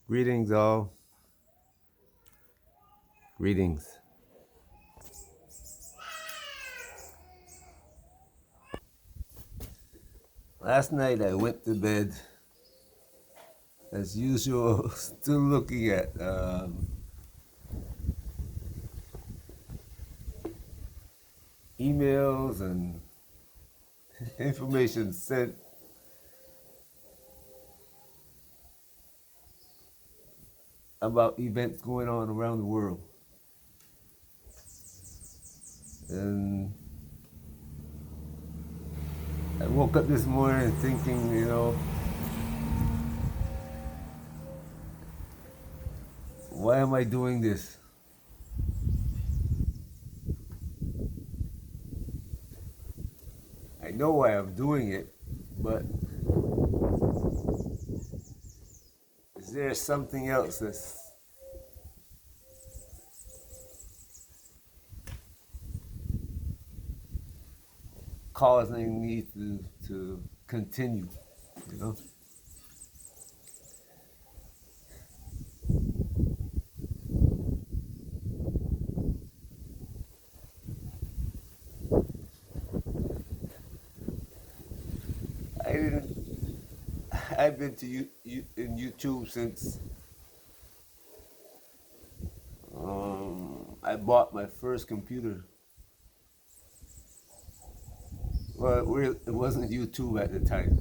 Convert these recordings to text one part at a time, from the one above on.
Greetings, all. Greetings. Last night I went to bed, as usual, still looking at emails and information sent about events going on around the world. And I woke up this morning thinking, why am I doing this? I know why I'm doing it, but is there something else that's causing me to continue, you know? I didn't. I've been to in YouTube since I bought my first computer. Well, it wasn't YouTube at the time.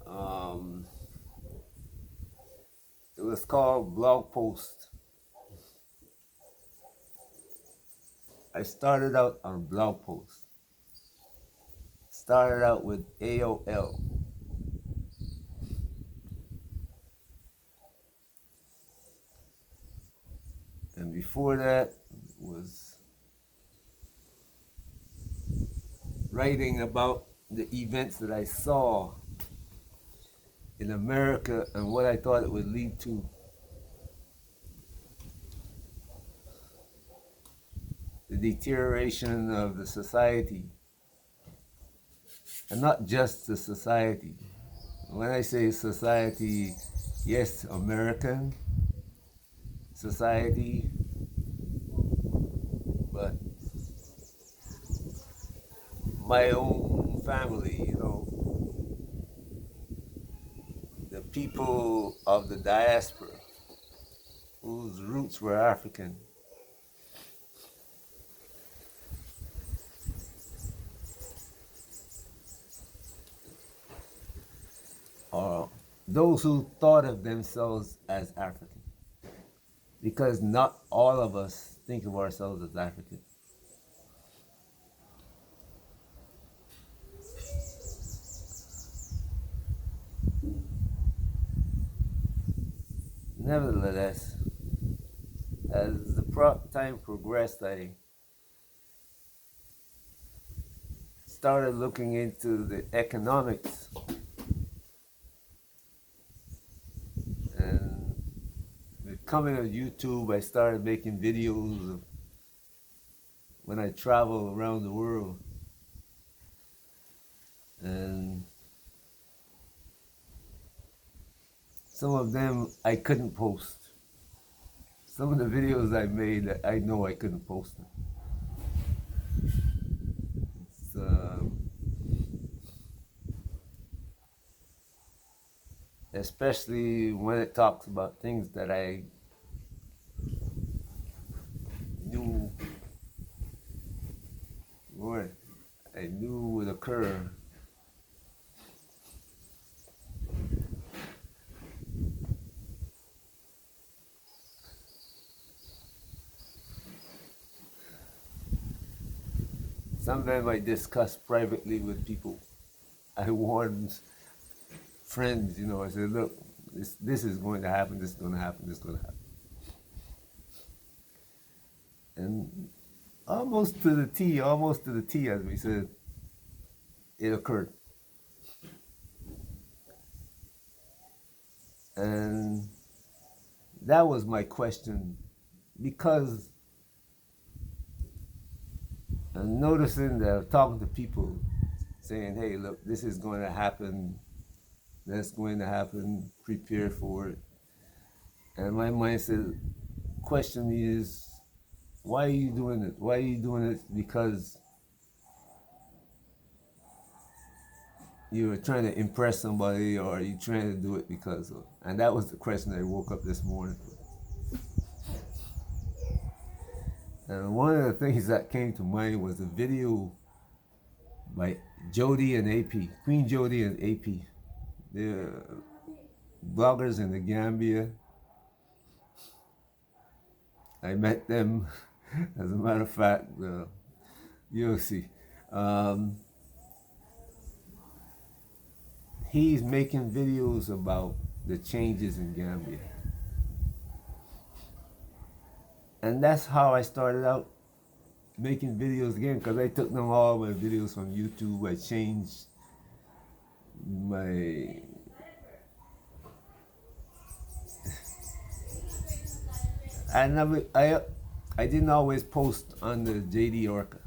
Um, it was called Blog Post. I started out on Blog Post. Started out with AOL. And before that was writing about the events that I saw in America and what I thought it would lead to. The deterioration of the society. And not just the society. When I say society, yes, American society, but my own family, the people of the diaspora whose roots were African. Or those who thought of themselves as African. Because not all of us think of ourselves as African. Nevertheless, as the time progressed, I started looking into the economics. And with coming of YouTube, I started making videos of when I travel around the world. And some of them I couldn't post. Some of the videos I made, I know I couldn't post them. It's, especially when it talks about things that I knew would occur. Some of them I discussed privately with people. I warned friends, I said, look, this is going to happen, this is going to happen, this is going to happen. And almost to the T, as we said, it occurred. And that was my question, because I'm noticing that I'm talking to people saying, hey, look, this is going to happen that's going to happen, prepare for it. And my mindset question is, why are you doing it? Why are you doing it? Because you're trying to impress somebody, or are you trying to do it because of? And that was the question I woke up this morning. And one of the things that came to mind was a video by Jody and AP, Queen Jody and AP. They're bloggers in the Gambia. I met them, as a matter of fact, you'll see. Um, he's making videos about the changes in Gambia. And that's how I started out making videos again, because I took them all my videos from YouTube. I changed my I didn't always post on the JD Orca.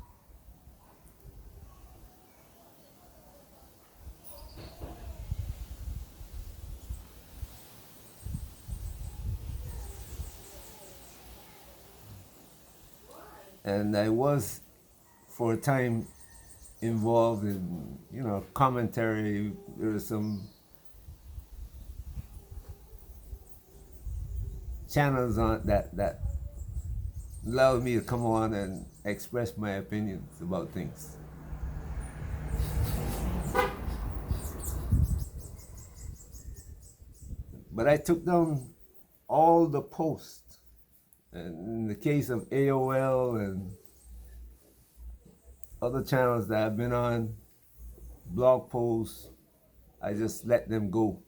And I was for a time involved in, commentary. There were some channels on that allowed me to come on and express my opinions about things. But I took down all the posts. And in the case of AOL and other channels that I've been on, blog posts, I just let them go.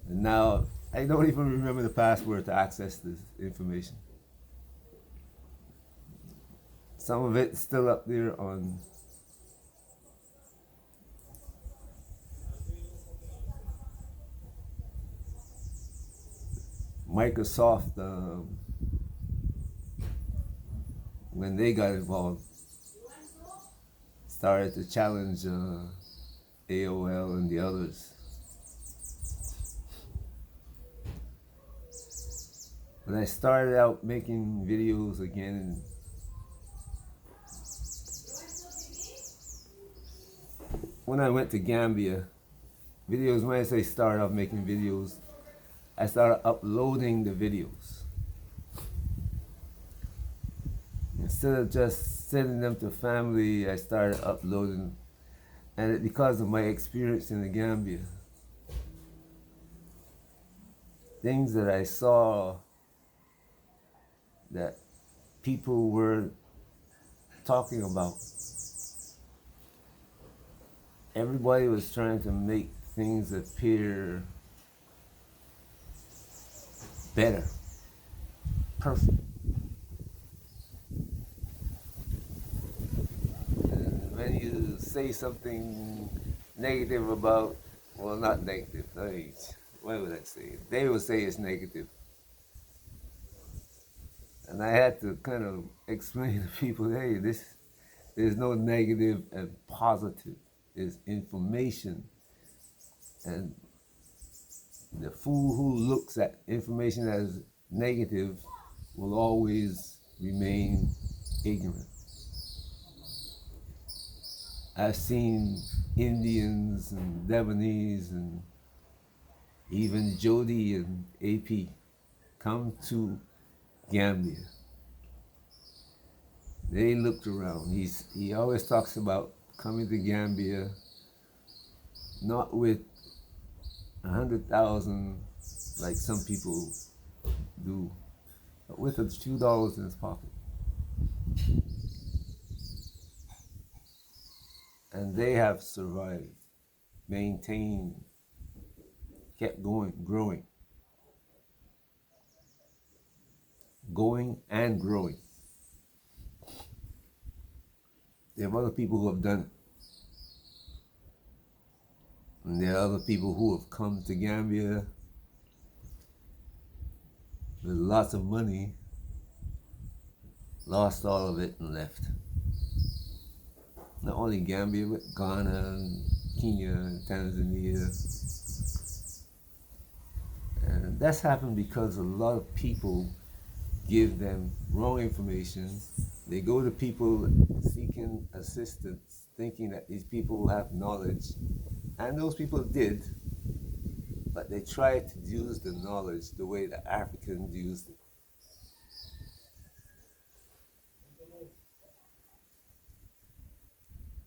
And now I don't even remember the password to access this information. Some of it's still up there on Microsoft. When they got involved, started to challenge AOL and the others. When I started out making videos again, when I went to Gambia, videos, when I say started off making videos, I started uploading the videos. Instead of just sending them to family, I started uploading. And because of my experience in the Gambia, things that I saw that people were talking about, everybody was trying to make things appear better, perfect. And when you say something negative about, well, not negative, what would I say? They would say it's negative. And I had to kind of explain to people, hey, there's no negative and positive. There's information. And the fool who looks at information as negative will always remain ignorant. I've seen Indians and Lebanese and even Jody and AP come to Gambia. They looked around. He always talks about coming to Gambia not with 100,000 like some people do, but with a few dollars in his pocket. And they have survived, maintained, kept going and growing. There are other people who have done it. And there are other people who have come to Gambia with lots of money, lost all of it and left. Not only Gambia, but Ghana and Kenya and Tanzania, That's happened because a lot of people give them wrong information. They go to people seeking assistance, thinking that these people have knowledge. And those people did, but they tried to use the knowledge the way the Africans used it.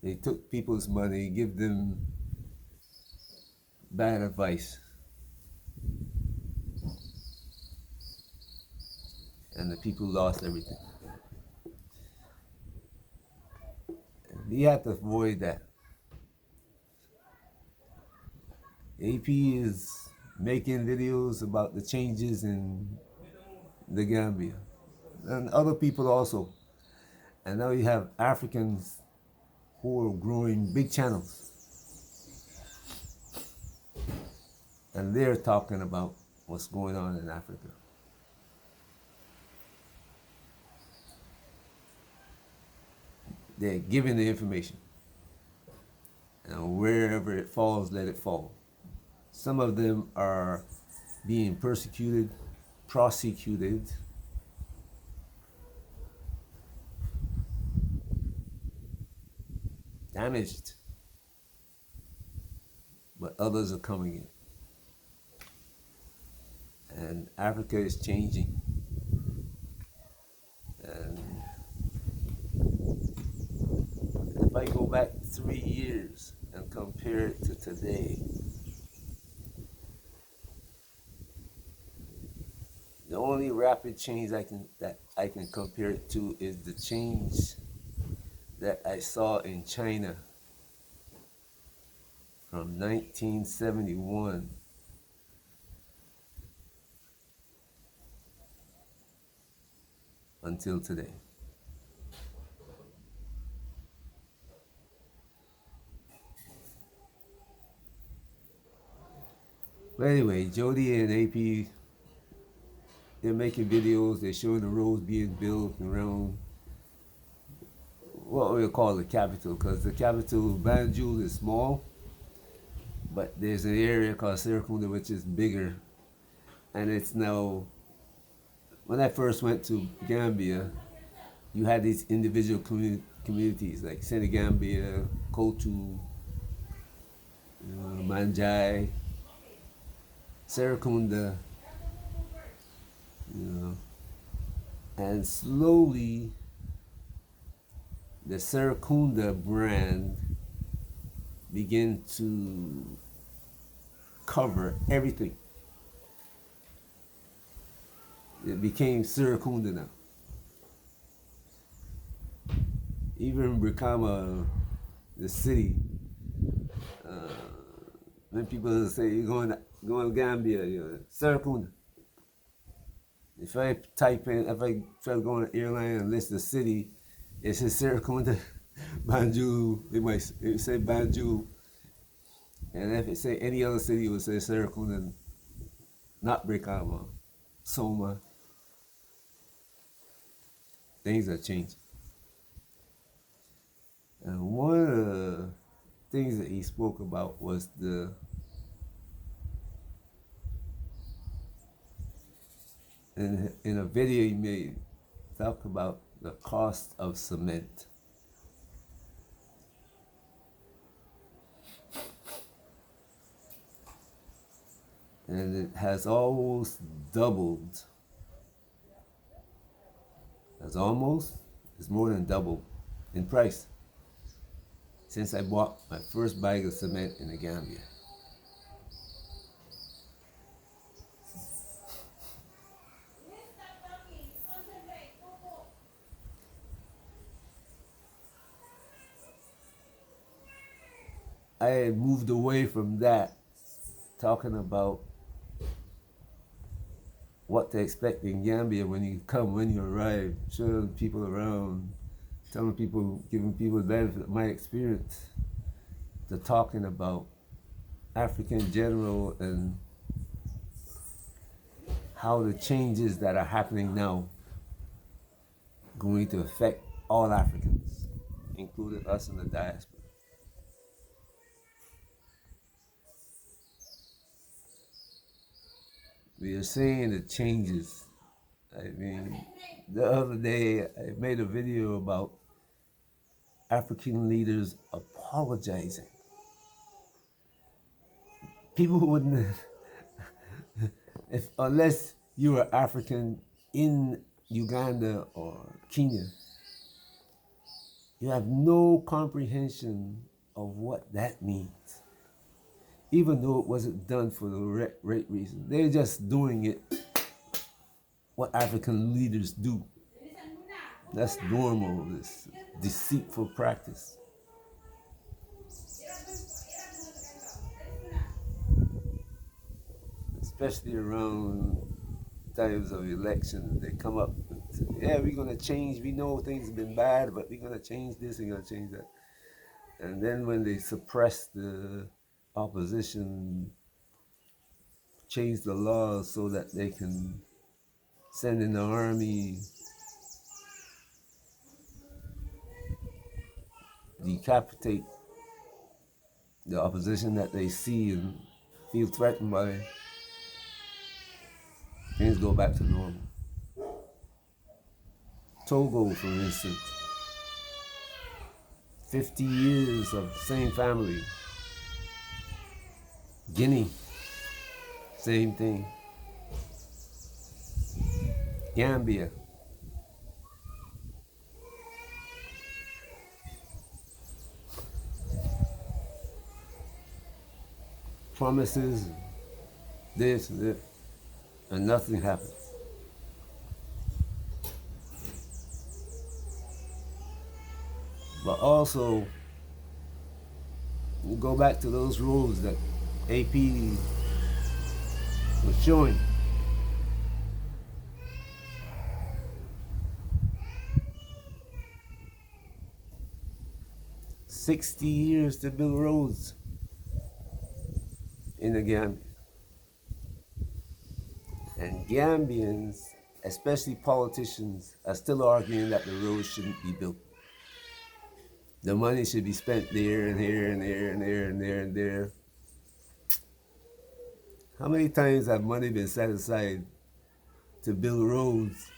They took people's money, give them bad advice, and the people lost everything. And you have to avoid that. AP is making videos about the changes in the Gambia, and other people also. And now you have Africans who are growing big channels, and they're talking about what's going on in Africa. They're giving the information, and wherever it falls, let it fall. Some of them are being persecuted, prosecuted, damaged, but others are coming in. And Africa is changing. And if I go back 3 years and compare it to today, the only rapid change that I can compare it to is the change that I saw in China from 1971 until today. But anyway, Jody and AP, they're making videos, they're showing the roads being built around what we call the capital, because the capital, Banjul, is small, but there's an area called Serekunda which is bigger, and it's now, when I first went to Gambia, you had these individual communities like Senegambia, Kotu, Manjai, Serekunda, you know, and slowly the Serekunda brand began to cover everything. It became Serekunda now. Even Brikama, the city, when people say you're going to Gambia, Serekunda. If I type in, if I try to go on an airline and list the city, it says Serekunda, Banjul. It might say Banjul, and if it say any other city, it would say Serekunda, not Brikama, Soma. Things have changed. And one of the things that he spoke about was in a video he made, talk about the cost of cement. And it has almost doubled. It's more than double in price since I bought my first bag of cement in the Gambia. I had moved away from that, talking about what to expect in Gambia when you arrive, showing people around, telling people, giving people the benefit of my experience, to talking about Africa in general and how the changes that are happening now going to affect all Africans, including us in the diaspora. we are seeing the changes. I mean, the other day I made a video about African leaders apologizing. People wouldn't, if unless you are African in Uganda or Kenya, you have no comprehension of what that means. Even though it wasn't done for the right reason, they're just doing it what African leaders do. That's normal, this deceitful practice. Especially around times of election, they come up and say, yeah, we're going to change. We know things have been bad, but we're going to change this, we're going to change that. And then when they suppress the opposition, change the laws so that they can send in the army, decapitate the opposition that they see and feel threatened by, things go back to normal. Togo, for instance, 50 years of the same family. Guinea, same thing. Gambia. Promises, this and that, and nothing happens. But also, you go back to those rules that AP was showing. $60 years to build roads in the Gambia. And Gambians, especially politicians, are still arguing that the roads shouldn't be built. The money should be spent there and here and there and there and there and there. How many times have money been set aside to build roads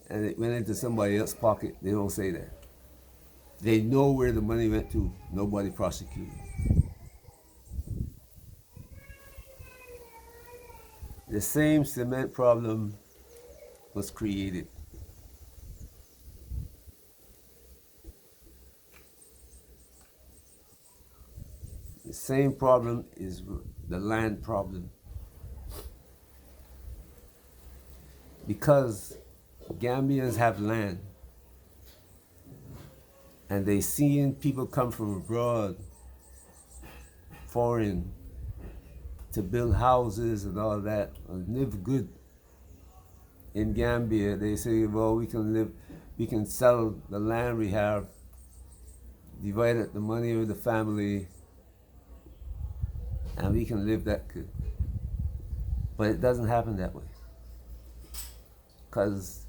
and it went into somebody else's pocket? They don't say that. They know where the money went to. Nobody prosecuted. The same cement problem was created. The same problem is the land problem. Because Gambians have land and they seeing people come from abroad, foreign, to build houses and all that, and live good in Gambia. They say, well, we can sell the land we have, divide up the money with the family, and we can live that good. But it doesn't happen that way. Because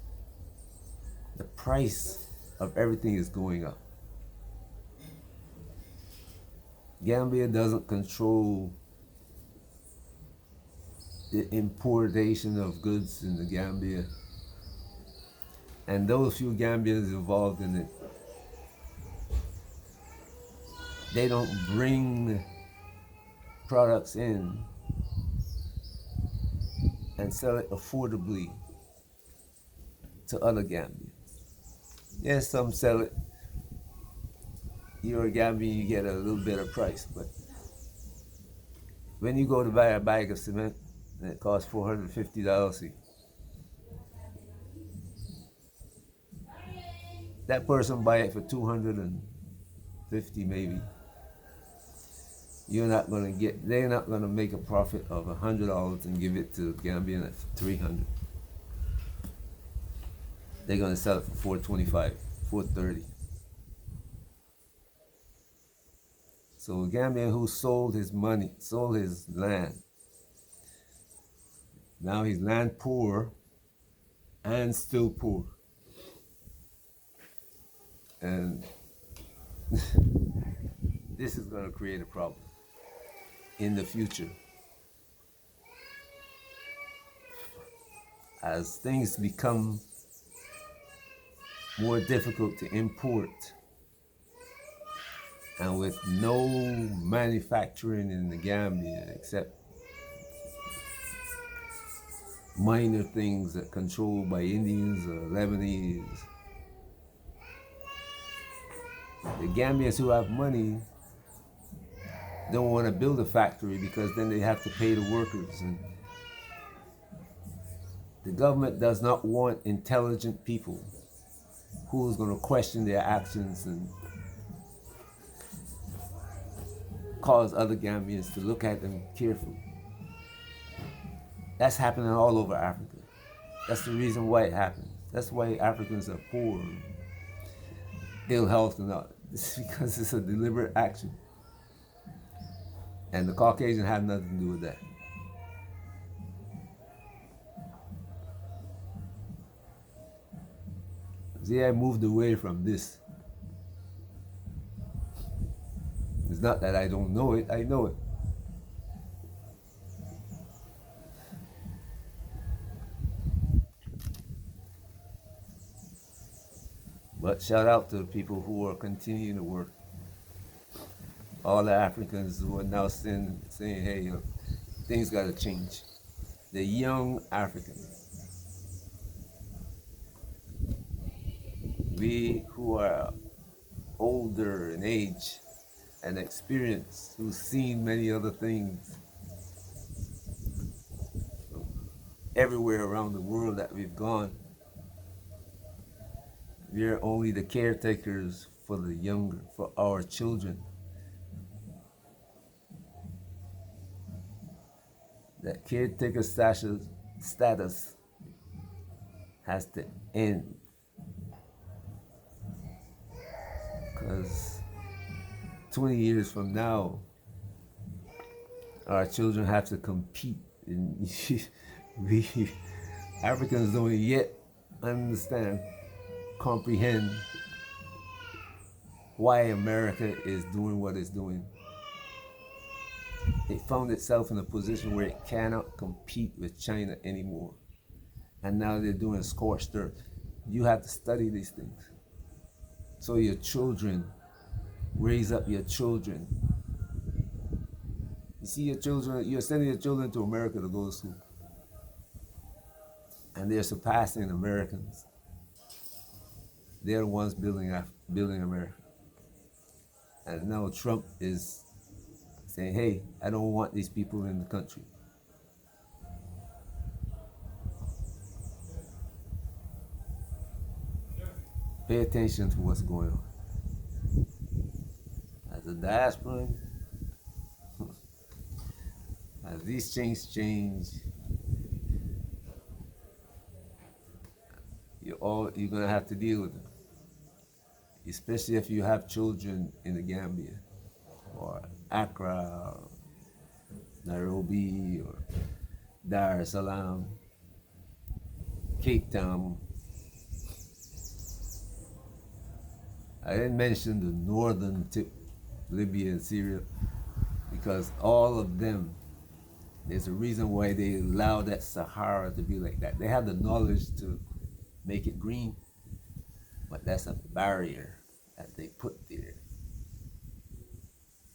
the price of everything is going up. Gambia doesn't control the importation of goods in the Gambia. And those few Gambians involved in it, they don't bring products in and sell it affordably to other Gambians. Yes, some sell it. You're a Gambian, you get a little better price, but when you go to buy a bag of cement and it costs $450, that person buy it for $250 maybe. They're not gonna make a profit of $100 and give it to Gambian at $300. They're gonna sell it for $425, $430. So a Gambian who sold his money, sold his land, now he's land poor and still poor. And this is going to create a problem in the future. as things become more difficult to import, and with no manufacturing in the Gambia except minor things that controlled by Indians or Lebanese, the Gambians who have money don't want to build a factory because then they have to pay the workers. And the government does not want intelligent people who's going to question their actions and cause other Gambians to look at them carefully. That's happening all over Africa. That's the reason why it happens. That's why Africans are poor, ill health and all. It's because it's a deliberate action. And the Caucasian have nothing to do with that. See, I moved away from this. It's not that I don't know it, I know it. But shout out to the people who are continuing to work. All the Africans who are now saying hey, things got to change. The young Africans. We who are older in age and experienced, who've seen many other things everywhere around the world that we've gone, we're only the caretakers for the younger, for our children. That caretaker status has to end. Because 20 years from now, our children have to compete. And we Africans don't yet understand, comprehend why America is doing what it's doing. It found itself in a position where it cannot compete with China anymore. And now they're doing scorched earth. You have to study these things. So your children, raise up your children. You see your children, you're sending your children to America to go to school. And they're surpassing Americans. They're the ones building America. And now Trump is saying, hey, I don't want these people in the country. Pay attention to what's going on. As a diasporan, as these things change, you're gonna have to deal with them. Especially if you have children in the Gambia, or Accra, or Nairobi, or Dar es Salaam, Cape Town. I didn't mention the northern tip, Libya and Syria, because all of them, there's a reason why they allow that Sahara to be like that. They have the knowledge to make it green, but that's a barrier that they put there.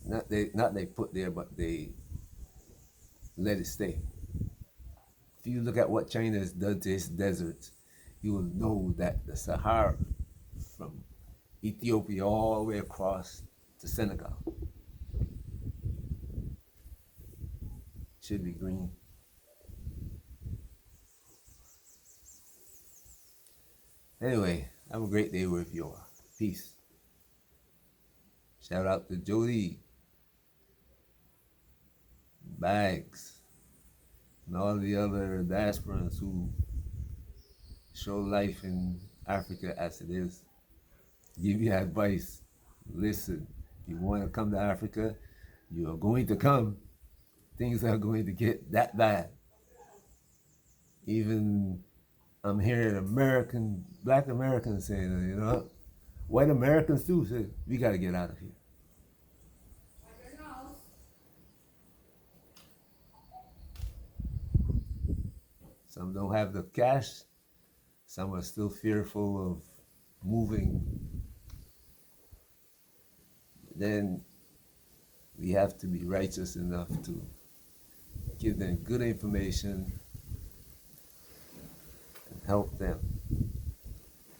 Not they put there, but they let it stay. If you look at what China has done to its deserts, you will know that the Sahara from Ethiopia all the way across to Senegal should be green. Anyway, have a great day with you all. Peace. Shout out to Jody, Bags, and all the other diasporans who show life in Africa as it is. Give you advice. Listen, if you want to come to Africa, you are going to come. Things are going to get that bad. Even I'm hearing black Americans saying, white Americans too say, we got to get out of here. Some don't have the cash. Some are still fearful of moving. Then we have to be righteous enough to give them good information and help them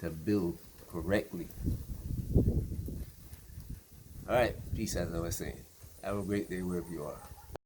to build correctly. All right, peace as I was saying. Have a great day wherever you are.